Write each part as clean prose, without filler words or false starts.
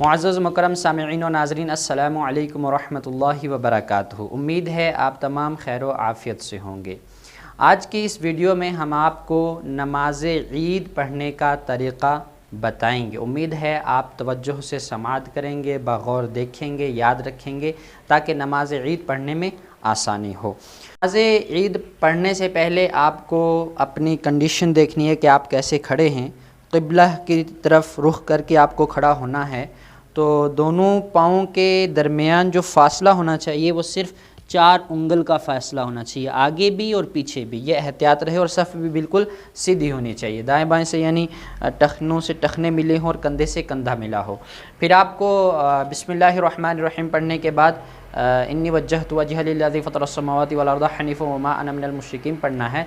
मुअज़्ज़ज़ मुकर्रम सामिईन व नाज़रीन, अस्सलामु अलैकुम व रहमतुल्लाहि व बरकातुहू। उम्मीद है आप तमाम खैर व आफ़ियत से होंगे। आज की इस वीडियो में हम आपको नमाज़ ईद पढ़ने का तरीक़ा बताएंगे। उम्मीद है आप तवज्जुह से समाअत करेंगे, बग़ौर देखेंगे, याद रखेंगे ताकि नमाज़ ईद पढ़ने में आसानी हो। नमाज़ ईद पढ़ने से पहले आपको अपनी कंडीशन देखनी है कि आप कैसे खड़े हैं। क़िबला की तरफ रुख करके आपको खड़ा होना है, तो दोनों पाँव के दरमियान जो फ़ासला होना चाहिए वो सिर्फ़ 4 उंगल का फ़ासला होना चाहिए, आगे भी और पीछे भी। ये एहतियात रहे और सफ़ भी बिल्कुल सीधी होनी चाहिए, दाएं बाएं से यानी टखनों से टखने मिले हों और कंधे से कंधा मिला हो। फिर आपको बिस्मिल्लाहिर्रहमानिर्रहीम पढ़ने के बाद इन्नी वज्जहतु वजहिया लिल्लज़ी फ़तरस्समावाति वल अर्ज़ हनीफ़न वमा अना मिनल मुश्रिकीन पढ़ना है।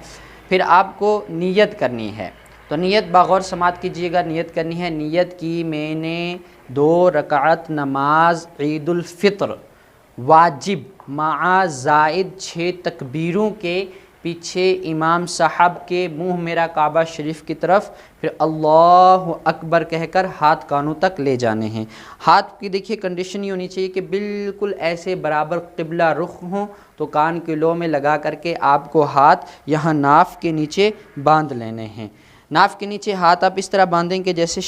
फिर आपको नियत करनी है, तो नियत बग़ौर समाअत कीजिएगा। नियत करनी है, नियत की मैंने 2 रकात नमाज ईदुल फ़ित्र वाजिब मआ ज़ाइद 6 तकबीरों के पीछे इमाम साहब के मुँह मेरा काबा शरीफ की तरफ, फिर अल्लाहु अकबर कहकर हाथ कानों तक ले जाने हैं। हाथ की देखिए कंडीशन ये होनी चाहिए कि बिल्कुल ऐसे बराबर क़िबला रुख हों, तो कान के लो में लगा करके आपको हाथ यहाँ नाफ के नीचे बांध लेने हैं। नाफ के नीचे हाथ आप इस तरह बांधेंगे जैसे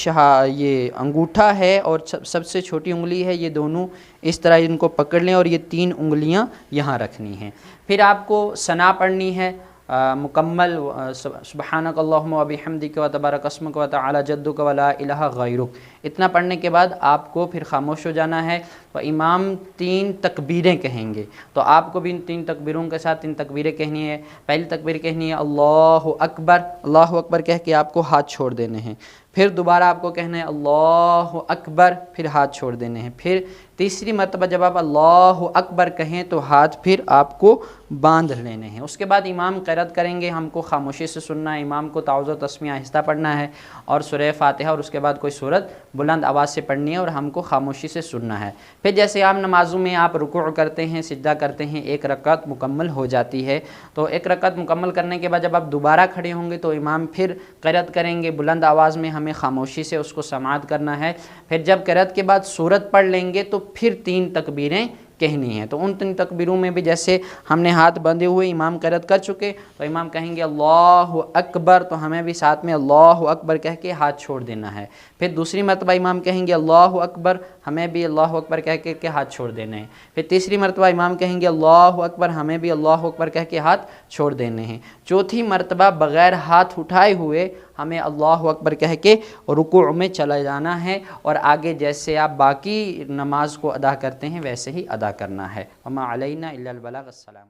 ये अंगूठा है और सबसे छोटी उंगली है, ये दोनों इस तरह इनको पकड़ लें और ये 3 उंगलियां यहाँ रखनी हैं। फिर आपको सना पढ़नी है मुकम्मल, सुब्हानक अल्लाहुम्मा व बिहम्दिक व तबारक अस्मुक व तआला जद्दुक व ला इलाहा गैरुक। इतना पढ़ने के बाद आपको फिर खामोश हो जाना है। तो इमाम 3 तकबीरें कहेंगे, तो आपको भी इन 3 तकबीरों के साथ 3 तकबीरें कहनी है। पहली तकबीर कहनी है अल्लाहु अकबर, अल्लाहु अकबर कह के आपको हाथ छोड़ देने हैं। फिर दोबारा आपको कहना है अल्लाहु अकबर, फिर हाथ छोड़ देने हैं। फिर तीसरी मरतबा जब आप अल्लाहु अकबर कहें तो हाथ फिर आपको बांध लेने हैं। उसके बाद इमाम क़िरात करेंगे, हमको खामोशी से सुनना है। इमाम को ताउज़ व तस्मीह आहिस्ता पढ़ना है और सूरह फ़ातिहा और उसके बाद कोई सूरत बुलंद आवाज़ से पढ़नी है और हमको खामोशी से सुनना है। फिर जैसे आम नमाज़ों में आप रुकू करते हैं, सिजदा करते हैं, 1 रकात मुकम्मल हो जाती है। तो 1 रकात मुकम्मल करने के बाद जब आप दोबारा खड़े होंगे तो इमाम फिर क़िरात करेंगे, बुलंद आवाज़ में हमें खामोशी से उसको समाअत करना है। फिर जब क़िरात के बाद सूरत पढ़ लेंगे तो फिर 3 तकबीरें कहनी है। तो उन 3 तकबीरों में भी जैसे हमने हाथ बंधे हुए इमाम क़िरात कर चुके, तो इमाम कहेंगे अल्लाहु अकबर, तो हमें भी साथ में अल्लाहु अकबर कह के हाथ छोड़ देना है। फिर दूसरी मरतबा इमाम कहेंगे अल्लाहु अकबर, हमें भी अल्लाहु अकबर कह के हाथ छोड़ देने हैं। फिर तीसरी मरतबा इमाम कहेंगे अल्लाहु अकबर, हमें भी अल्लाहु अकबर कह के हाथ छोड़ देने हैं। चौथी मरतबा बग़ैर हाथ उठाए हुए हमें अल्लाहु अकबर कह के रुकू में चला जाना है और आगे जैसे आप बाकी नमाज को अदा करते हैं वैसे ही अदा करना है। वमा अलैना इल्लल बलाग। अस्सलाम।